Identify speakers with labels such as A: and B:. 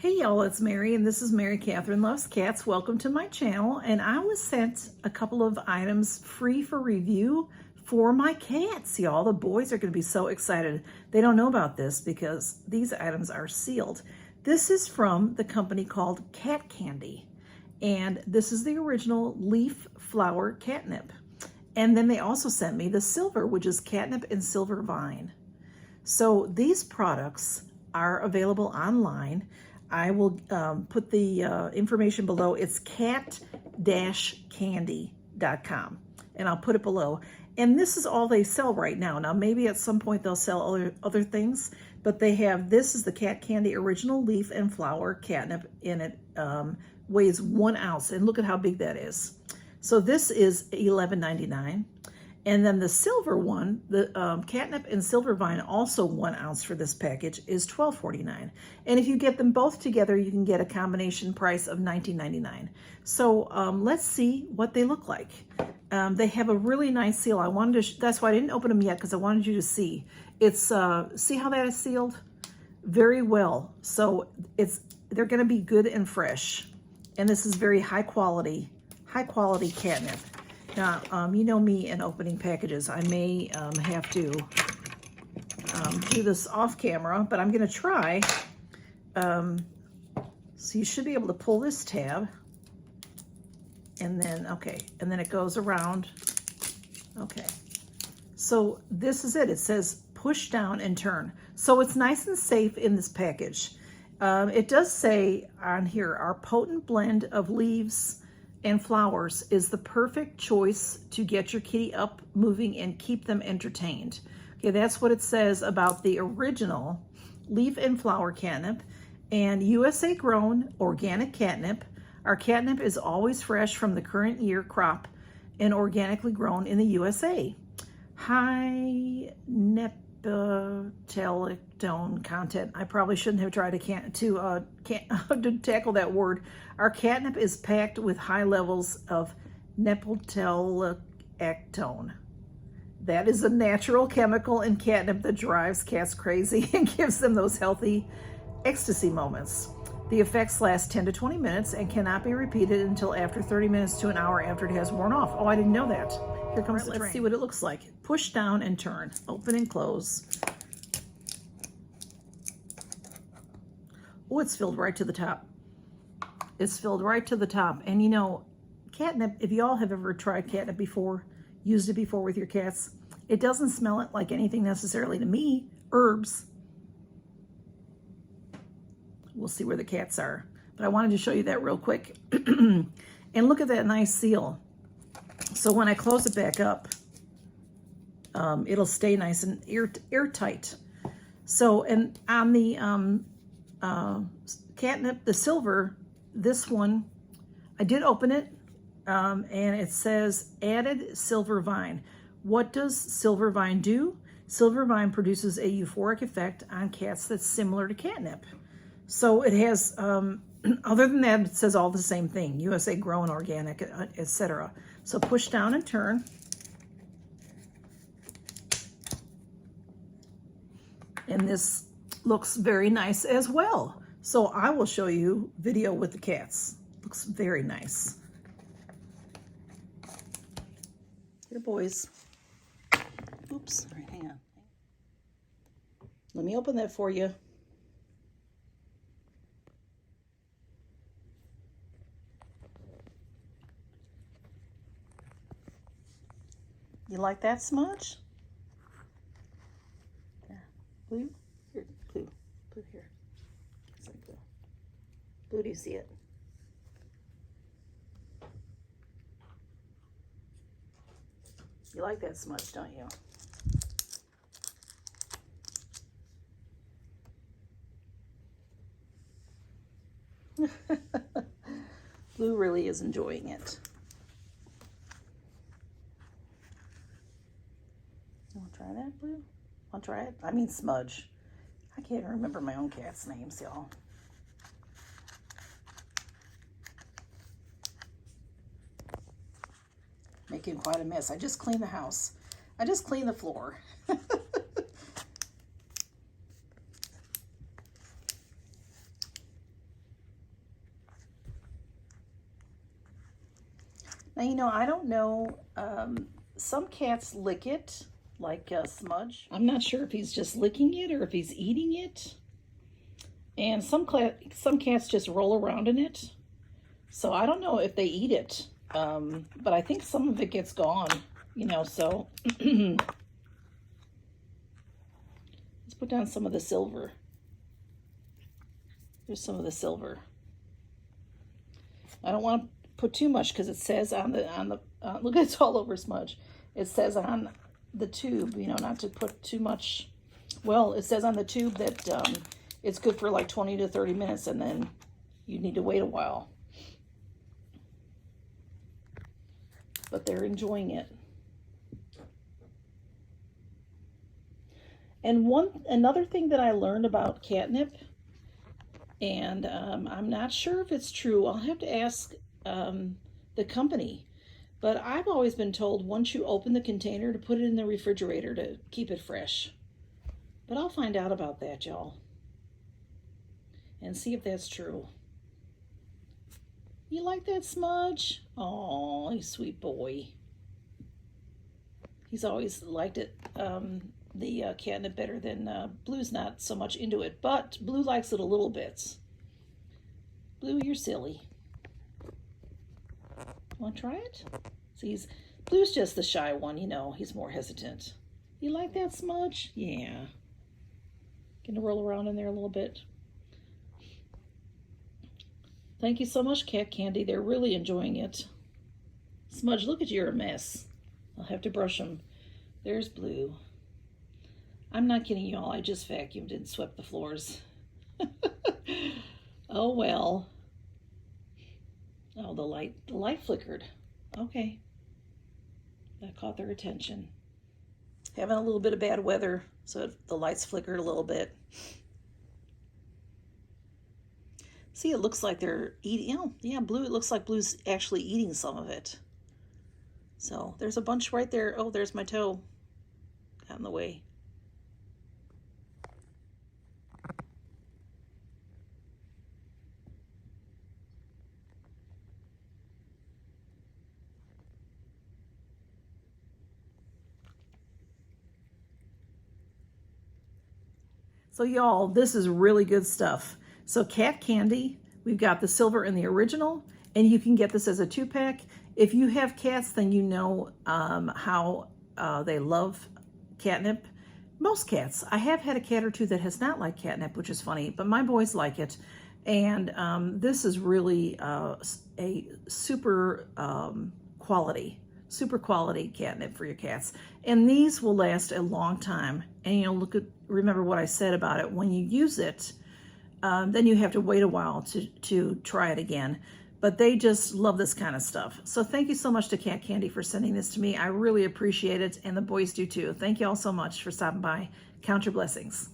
A: Hey y'all, it's Mary and this is Mary Catherine Loves Cats. Welcome to my channel, and I was sent a couple of items free for review for my cats, y'all. The boys are going to be so excited. They don't know about this because these items are sealed. This is from the company called Cat Candy, and this is the original leaf flower catnip. And then they also sent me the silver, which is catnip and silver vine. So these products are available online. I will put the information below. It's cat-candy.com, and I'll put it below. And this is all they sell right now. Now, maybe at some point they'll sell other things, but they have, this is the Cat Candy Original Leaf and Flower Catnip in it. Weighs 1 ounce, and look at how big that is. So this is $11.99. And then the silver one, the catnip and silver vine, also 1 ounce for this package, is $12.49. And if you get them both together, you can get a combination price of $19.99. So let's see what they look like. They have a really nice seal. I wanted to, that's why I didn't open them yet, because I wanted you to see. It's, see how that is sealed? Very well. So they're gonna be good and fresh. And this is very high quality catnip. Now, you know me and opening packages. I may have to do this off camera, but I'm going to try. So you should be able to pull this tab. And then, okay, and then it goes around. Okay. So this is it. It says push down and turn. So it's nice and safe in this package. It does say on here, our potent blend of leaves and flowers is the perfect choice to get your kitty up, moving, and keep them entertained. Okay, that's what it says about the original leaf and flower catnip, and USA grown organic catnip. Our catnip is always fresh from the current year crop and organically grown in the USA. High neptylone content. I probably shouldn't have tried to tackle that word. Our catnip is packed with high levels of neptylactone. That is a natural chemical in catnip that drives cats crazy and gives them those healthy ecstasy moments. The effects last 10 to 20 minutes and cannot be repeated until after 30 minutes to an hour after it has worn off. Oh, I didn't know that. Here comes the train. Let's see what it looks like. Push down and turn. Open and close. Oh, it's filled right to the top. It's filled right to the top. And you know, catnip, if y'all have ever tried catnip before, used it before with your cats, it doesn't smell it like anything necessarily to me. Herbs. We'll see where the cats are. But I wanted to show you that real quick. And look at that nice seal. So when I close it back up, it'll stay nice and airtight. So, and on the catnip, the silver, this one, I did open it, and it says added silver vine. What does silver vine do? Silver vine produces a euphoric effect on cats that's similar to catnip. So it has, other than that, it says all the same thing, USA grown, organic, etc. So push down and turn. And this looks very nice as well. So I will show you video with the cats. Looks very nice. Here, boys. Oops, all right, hang on. Let me open that for you. You like that smudge? Here, blue? Here, blue. Blue here. It's like blue. Blue, do you see it? You like that smudge, don't you? Blue really is enjoying it. Want to try that, Blue? Want to try it? I mean smudge. I can't remember my own cat's names, y'all. Making quite a mess. I just cleaned the house. I just cleaned the floor. Now, you know, I don't know, some cats lick it, like Smudge. I'm not sure if he's just licking it or if he's eating it. And some cats just roll around in it. So I don't know if they eat it, but I think some of it gets gone, you know, so let's put down some of the silver. There's some of the silver. I don't want to put too much because it says on the look, it's all over Smudge. It says on the tube, you know, not to put too much. Well, it says on the tube that it's good for like 20 to 30 minutes, and then you need to wait a while. But they're enjoying it. And another thing that I learned about catnip, and I'm not sure if it's true. I'll have to ask the company. But I've always been told once you open the container to put it in the refrigerator to keep it fresh. But I'll find out about that, y'all, and see if that's true. You like that, Smudge? Oh, he's a sweet boy. He's always liked it, the catnip, better than Blue's not so much into it, but Blue likes it a little bit. Blue, you're silly. Want to try it? See, Blue's just the shy one, you know. He's more hesitant. You like that, Smudge? Yeah. Gonna roll around in there a little bit. Thank you so much, Cat Candy. They're really enjoying it. Smudge, look at you, you're a mess. I'll have to brush them. There's Blue. I'm not kidding y'all. I just vacuumed and swept the floors. Oh, well. Oh, the light flickered. Okay. That caught their attention. Having a little bit of bad weather, so the lights flickered a little bit. See, it looks like they're eating. Oh, yeah, Blue. It looks like Blue's actually eating some of it. So there's a bunch right there. Oh, there's my toe. Got in the way. So y'all, this is really good stuff. So Cat Candy, we've got the silver in the original, and you can get this as a 2-pack. If you have cats, then you know how they love catnip. Most cats. I have had a cat or two that has not liked catnip, which is funny, but my boys like it. And this is really a super quality catnip for your cats. And these will last a long time. And you'll remember what I said about it. When you use it, then you have to wait a while to try it again. But they just love this kind of stuff. So thank you so much to Cat Candy for sending this to me. I really appreciate it, and the boys do too. Thank you all so much for stopping by. Count your blessings.